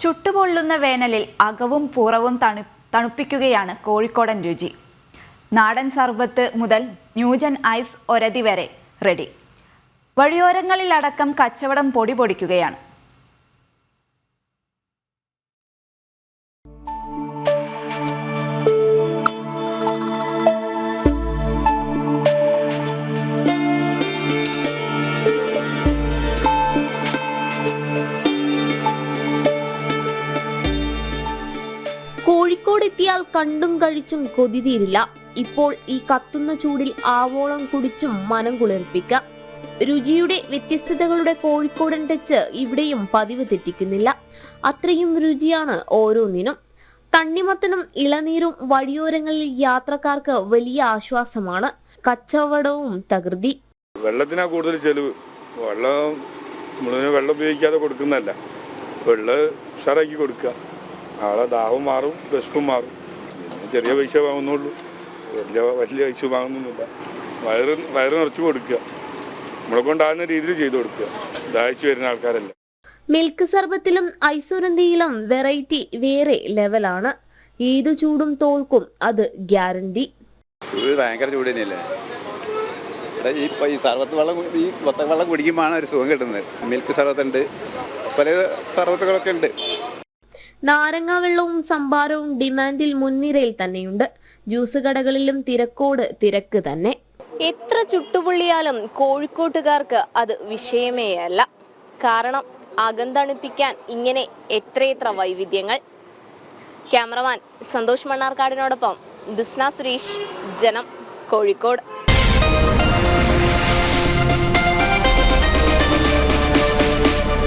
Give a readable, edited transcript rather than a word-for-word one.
ചുട്ടുപൊള്ളുന്ന വേനലിൽ അകവും പുറവും തണുപ്പിക്കുകയാണ് കോഴിക്കോടൻ രുചി. നാടൻ സർബത്ത് മുതൽ ന്യൂജൻ ഐസ് ഒരതി വരെ റെഡി. വഴിയോരങ്ങളിലടക്കം കച്ചവടം പൊടിപൊടിക്കുകയാണ്. കോഴിക്കോട് എത്തിയാൽ കണ്ടും കഴിച്ചും കൊതി തീരില്ല. ഇപ്പോൾ ഈ കത്തുന്ന ചൂടിൽ ആവോളം കുടിച്ചും മനം കുളിർപ്പിക്കാം. രുചിയുടെ വ്യത്യസ്തതകളുടെ കോഴിക്കോടൻ ടച്ച് ഇവിടെയും പതിവ് തെറ്റിക്കുന്നില്ല. അത്രയും രുചിയാണ് ഓരോന്നിനും. തണ്ണിമത്തനും ഇളനീരും വഴിയോരങ്ങളിൽ യാത്രക്കാർക്ക് വലിയ ആശ്വാസമാണ്. കച്ചവടവും തകൃതി. വെള്ളത്തിനാ കൂടുതൽ ചെലവ്. വെള്ളം ഉപയോഗിക്കാതെ കൊടുക്കുന്നല്ല, വെള്ളം ഉഷാറാക്കി കൊടുക്കുക. ആളെ ദാഹവും മാറും, വിശപ്പും മാറും. ചെറിയ പൈസ വാങ്ങുന്നുള്ളൂ, വലിയ പൈസ വാങ്ങുന്നൊന്നുമില്ല. വയറ് നിറച്ച് കൊടുക്കുക, നമ്മളെ കൊണ്ടാകുന്ന രീതിയിൽ ചെയ്തു കൊടുക്കുക. ദാഹിച്ചു വരുന്ന ആൾക്കാരല്ല. മിൽക്ക് സർബത്തിലും ഐസുരന്തിയിലും വെറൈറ്റി വേറെ ലെവലാണ്. ഏത് ചൂടും തോൽക്കും, അത് ഗ്യാരണ്ടി. ഭയങ്കര ചൂട് തന്നെയല്ലേ. ഈ സർബത്ത് വെള്ളം, ഈ വെള്ളം കുടിക്കുമ്പോഴാണ് ഒരു സുഖം കിട്ടുന്നത്. മിൽക്ക് സർബത്തുണ്ട്, പല സർബത്തുകളൊക്കെ ഉണ്ട്. നാരങ്ങ വെള്ളവും സംഭാരവും ഡിമാൻഡിൽ മുൻനിരയിൽ തന്നെയുണ്ട്. ജ്യൂസ് കടകളിലും തിരക്കോട് തിരക്ക് തന്നെ. എത്ര ചുട്ടുപൊള്ളിയാലും കോഴിക്കോട്ടുകാർക്ക് അത് വിഷയമേ അല്ല. കാരണം അകം തണുപ്പിക്കാൻ ഇങ്ങനെ എത്രയെത്ര വൈവിധ്യങ്ങൾ. ക്യാമറമാൻ സന്തോഷ് മണ്ണാർക്കാടിനോടൊപ്പം ദിസ്ന സുരേഷ്, ജനം, കോഴിക്കോട്.